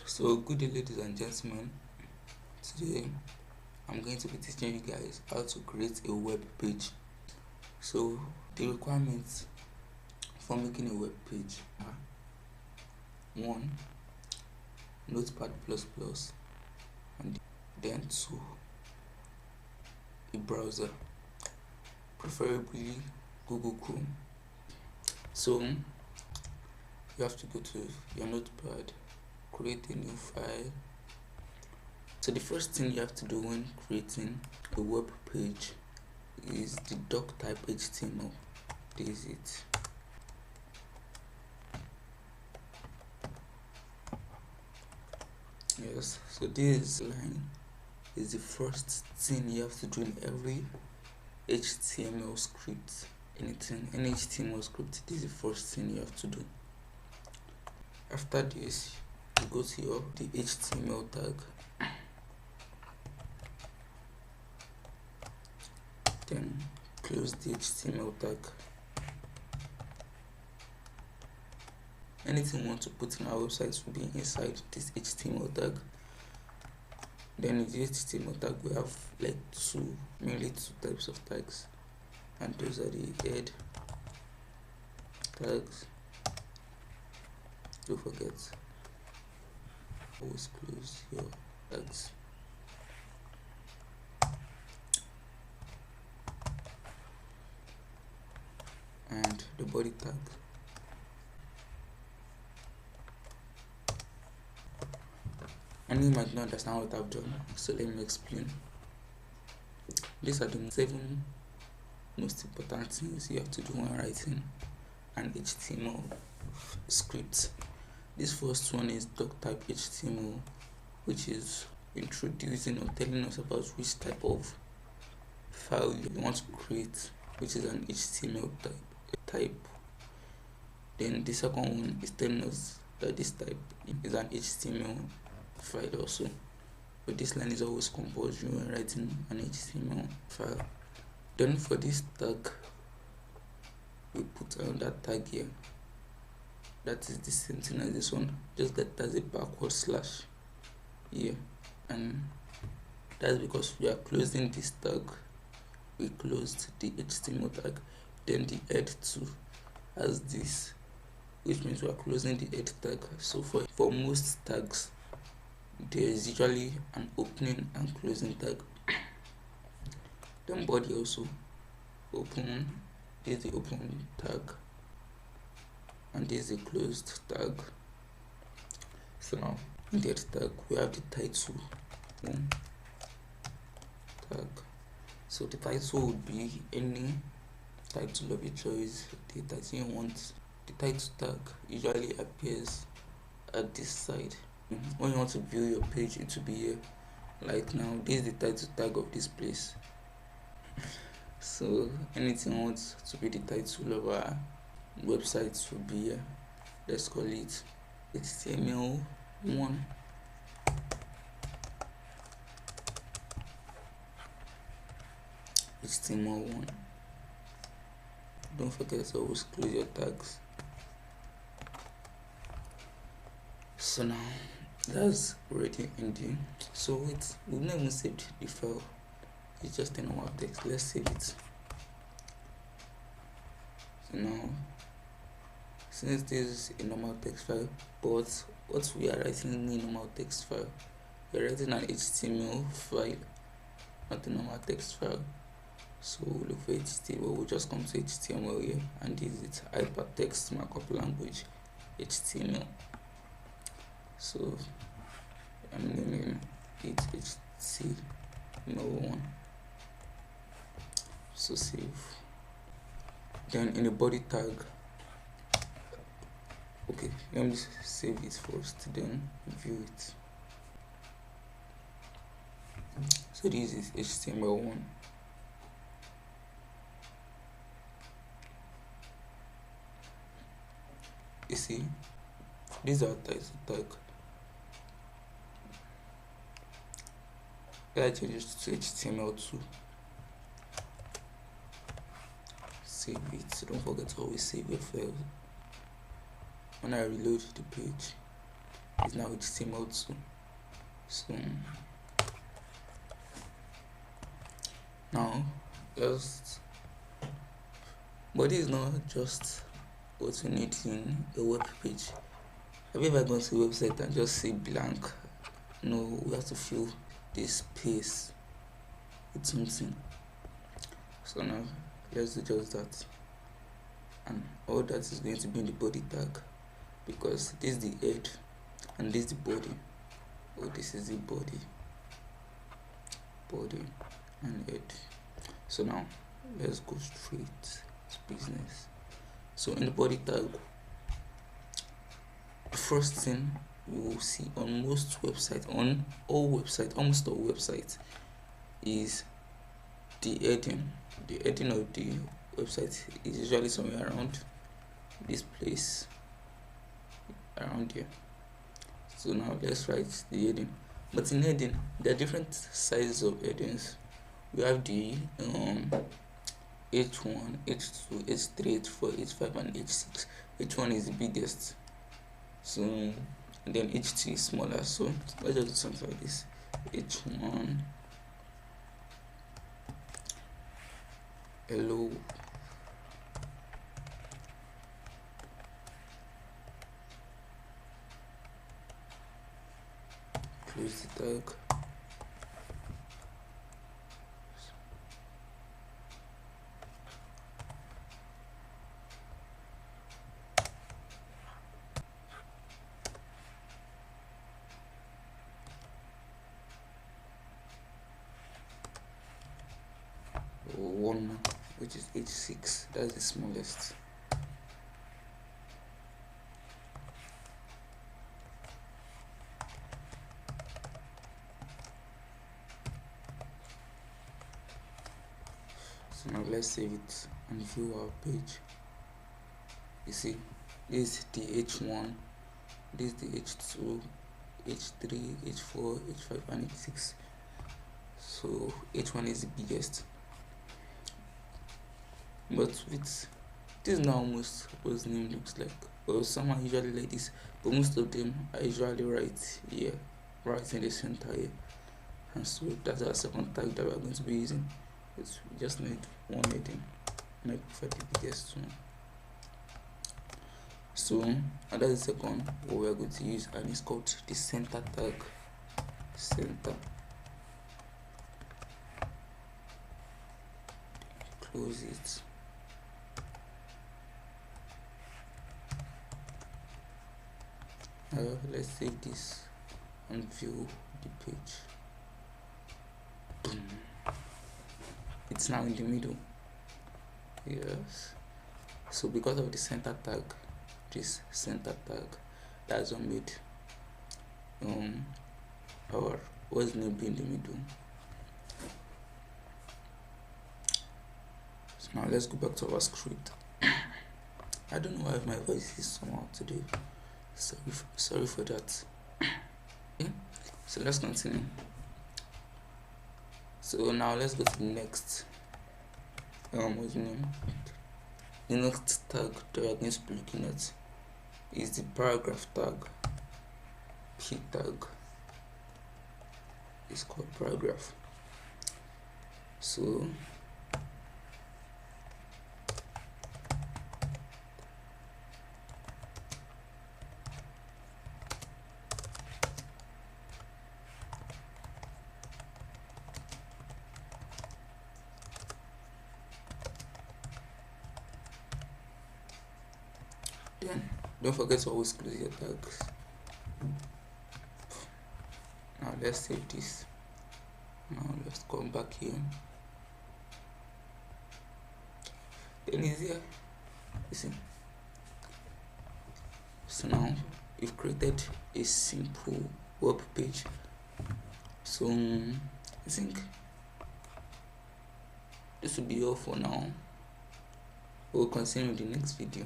So good day, ladies and gentlemen. Today I'm going to be teaching you guys how to create a web page. So the requirements for making a web page are: 1. Notepad++, and then 2. A browser, preferably Google Chrome. So you have to go to your notepad, create a new file. So the first thing you have to do when creating a web page is the doc type HTML. This is it. Yes, so this line is the first thing you have to do in every HTML script. Any HTML script, this is the first thing you have to do. After this, you go to the HTML tag. Then close the HTML tag. Anything you want to put in our website will be inside this HTML tag. Then in the HTML tag we have mainly two types of tags, and those are the head tags. Don't forget, always close your tags. And the body tag. And you might not understand what I've done, so let me explain. These are the 7 most important things you have to do when writing an HTML script. This first one is doc type HTML, which is introducing or telling us about which type of file you want to create, which is an HTML type. Then the second one is telling us that this type is an HTML file also, but this line is always compulsory when writing an HTML file. Then for this tag, we put another tag here that is the same thing as this one, just that there's a backward slash here, and that's because we are closing this tag. We closed the HTML tag. Then the head too has this, which means we are closing the head tag. So for most tags, there is usually an opening and closing tag. Then body also, open, this is the open tag, and this is the closed tag. So now in the head tag we have the title tag. So the title would be any title of your choice, the title you want. The title tag usually appears at this side. When you want to view your page, it will be here. Like now, this is the title tag of this place. So anything wants to be the title of our website will be here. Let's call it HTML1. HTML1. Don't forget to always close your tags. So now that's already ending. So wait, we've not even saved the file. It's just a normal text. Let's save it. So now, since this is a normal text file, but what we are writing in a normal text file, we are writing an HTML file, not a normal text file. So we'll look for HTML. We'll just come to HTML here, and this is it, hypertext markup language, HTML. So I'm naming it HTML1. So save. Then in the body tag, okay, let me save it first, then view it. So this is HTML1. You see, these are title tag. I change it to HTML2. Save it. Don't forget to always save your file. When I reload the page, is now HTML2. So now just, but this is not just what you need in a web page. Have you ever gone to a website and just see blank? No, we have to fill this space with something. So now let's do just that, and all that is going to be in the body tag, because this is the head and this is the body. Oh, this is the body and head. So now let's go straight to business. So in the body tag, the first thing you will see on most websites, on all websites, almost all websites, is the heading. The heading of the website is usually somewhere around this place, around here. So now let's write the heading. But in heading, there are different sizes of headings. We have the H1, H2, H3, H4, H5, and H6. H1 is the biggest. So, and then H2 is smaller. So let's just do something like this. H1, hello. Close the tag. One more, which is H6. That's the smallest. So now let's save it and view our page. You see, this is the H1, this is the H2, H3, H4, H5, and H6. So H1 is the biggest. But with this is now almost what his name looks like. Well, some are usually like this, but most of them I usually write here, right in the center here. And so that's our second tag that we're going to be using. We just need one heading, and I prefer the biggest one. So, and that's the second what we're going to use, and it's called the center tag. Center. Close it. Let's save this and view the page. Boom. It's now in the middle. Yes. So because of the center tag, this center tag, that's what made our what's name be in the middle. So now let's go back to our script. I don't know why my voice is somehow today. Sorry for that. Okay, so let's continue. So now let's go to the next what's the name? The next tag that we are going to be looking at is the paragraph tag. P tag is called paragraph. So then don't forget to always close your tags. Now let's save this. Now let's come back here. Then is here. Listen. So now you've created a simple web page. So I think this will be all for now. We'll continue in the next video.